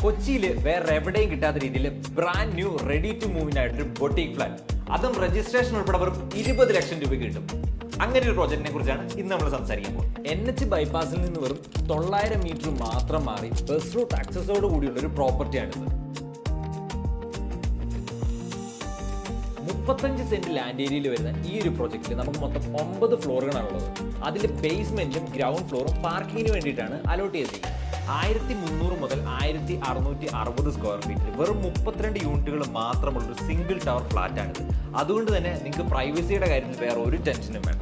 കൊച്ചിയിൽ വേറെ എവിടെയും കിട്ടാത്ത രീതിയിൽ ബ്രാൻഡ് ന്യൂ റെഡി ടു മൂവിനായിട്ടൊരു ബൊട്ടീക് ഫ്ലാറ്റ്, അതും രജിസ്ട്രേഷൻ ഉൾപ്പെടെ വെറും 20 ലക്ഷം രൂപയ്ക്ക് കിട്ടും. അങ്ങനെ ഒരു പ്രോജക്റ്റിനെ കുറിച്ചാണ് ഇന്ന് നമ്മൾ സംസാരിക്കാൻ പോകുന്നത്. NH ബൈപ്പാസിൽ നിന്ന് വെറും 900 മീറ്റർ മാത്രം മാറി ബസ് റൂട്ട് ആക്സസോട് കൂടിയുള്ള ഒരു പ്രോപ്പർട്ടിയാണിത്. 35 സെന്റ് ലാൻഡ് ഏരിയയിൽ വരുന്ന ഈ ഒരു പ്രോജക്റ്റിൽ നമുക്ക് മൊത്തം 9 ഫ്ലോറുകളാണുള്ളത്. അതിന്റെ ബേസ്മെന്റും ഗ്രൗണ്ട് ഫ്ലോറും പാർക്കിങ്ങിന് വേണ്ടിയിട്ടാണ് അലോട്ട് ചെയ്തിരിക്കുന്നത്. 1300 മുതൽ 1660 സ്ക്വയർ ഫീറ്റിൽ വെറും 32 യൂണിറ്റുകൾ മാത്രമുള്ള ഒരു സിംഗിൾ ടവർ ഫ്ലാറ്റ് ആണിത്. അതുകൊണ്ട് തന്നെ നിങ്ങൾക്ക് പ്രൈവസിയുടെ കാര്യത്തിൽ വേറെ ഒരു ടെൻഷനും വേണ്ട.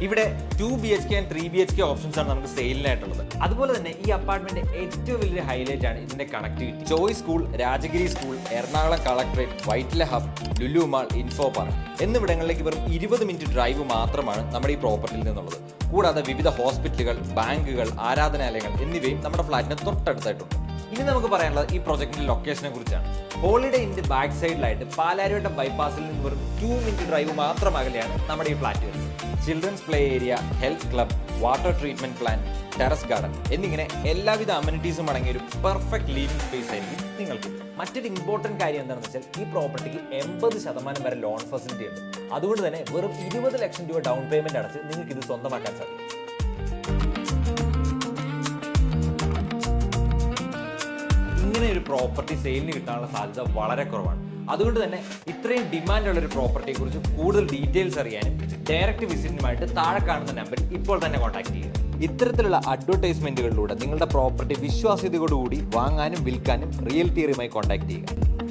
ഇവിടെ 2 BHK ആൻഡ് 3 BHK ഓപ്ഷൻസ് ആണ് നമുക്ക് സെയിലിനായിട്ടുള്ളത്. അതുപോലെ തന്നെ ഈ അപ്പാർട്ട്മെന്റ് ഏറ്റവും വലിയ ഹൈലൈറ്റ് ആണ് ഇതിന്റെ connectivity. Choice school, Rajagiri school, Ernakulam collectorate, Vyttila hub, Lulu mall, info park എന്നിവിടങ്ങളിലേക്ക് വെറും 20 മിനിറ്റ് ഡ്രൈവ് മാത്രമാണ് നമ്മുടെ ഈ പ്രോപ്പർട്ടിയിൽ നിന്നുള്ളത്. കൂടാതെ വിവിധ ഹോസ്പിറ്റലുകൾ, ബാങ്കുകൾ, ആരാധനാലയങ്ങൾ എന്നിവയും നമ്മുടെ ഫ്ലാറ്റിന് തൊട്ടടുത്തായിട്ടുണ്ട്. ഇനി നമുക്ക് പറയാനുള്ളത് ഈ പ്രൊജക്ടിന്റെ ലൊക്കേഷനെ കുറിച്ചാണ്. ഹോളിഡേ ഇന്റെ ബാക്ക് സൈഡിലായിട്ട് പാലാരിവട്ടം ബൈപ്പാസിൽ നിന്ന് വെറും 2 മിനിറ്റ് ഡ്രൈവ് മാത്രം അകലെയാണ് നമ്മുടെ ഈ ഫ്ലാറ്റ് വരുന്നത്. Children's play area, health club, water treatment plant, terrace garden എന്നിങ്ങനെ എല്ലാവിധ അമ്യൂണിറ്റീസും അടങ്ങിയ ഒരു പെർഫെക്റ്റ് ലിവിംഗ് സ്പേസ് ആയിരിക്കും നിങ്ങൾക്ക്. മറ്റൊരു ഇമ്പോർട്ടന്റ് കാര്യം എന്താണെന്ന് വെച്ചാൽ ഈ പ്രോപ്പർട്ടിക്ക് 80% വരെ ലോൺ ഫെസിലിറ്റി ഉണ്ട്. അതുകൊണ്ട് തന്നെ വെറും 20 ലക്ഷം രൂപ ഡൗൺ പേയ്മെന്റ് അടച്ച് നിങ്ങൾക്ക് ഇത് സ്വന്തമാക്കാൻ സാധിക്കും. ഇങ്ങനെ ഒരു പ്രോപ്പർട്ടി സെയിലിന് കിട്ടാനുള്ള സാധ്യത വളരെ കുറവാണ്. അതുകൊണ്ട് തന്നെ ഇത്രയും ഡിമാൻഡുള്ള ഒരു പ്രോപ്പർട്ടിയെ കുറിച്ച് കൂടുതൽ ഡീറ്റെയിൽസ് അറിയാനും ഡയറക്റ്റ് വിസിറ്റിനുമായിട്ട് താഴെ കാണുന്ന നമ്പറിൽ ഇപ്പോൾ തന്നെ കോൺടാക്ട് ചെയ്യുക. ഇത്തരത്തിലുള്ള അഡ്വർടൈസ്മെന്റുകളിലൂടെ നിങ്ങളുടെ പ്രോപ്പർട്ടി വിശ്വാസ്യതയോടുകൂടി വാങ്ങാനും വിൽക്കാനും റിയൽറ്റിയറുമായി കോൺടാക്ട് ചെയ്യുക.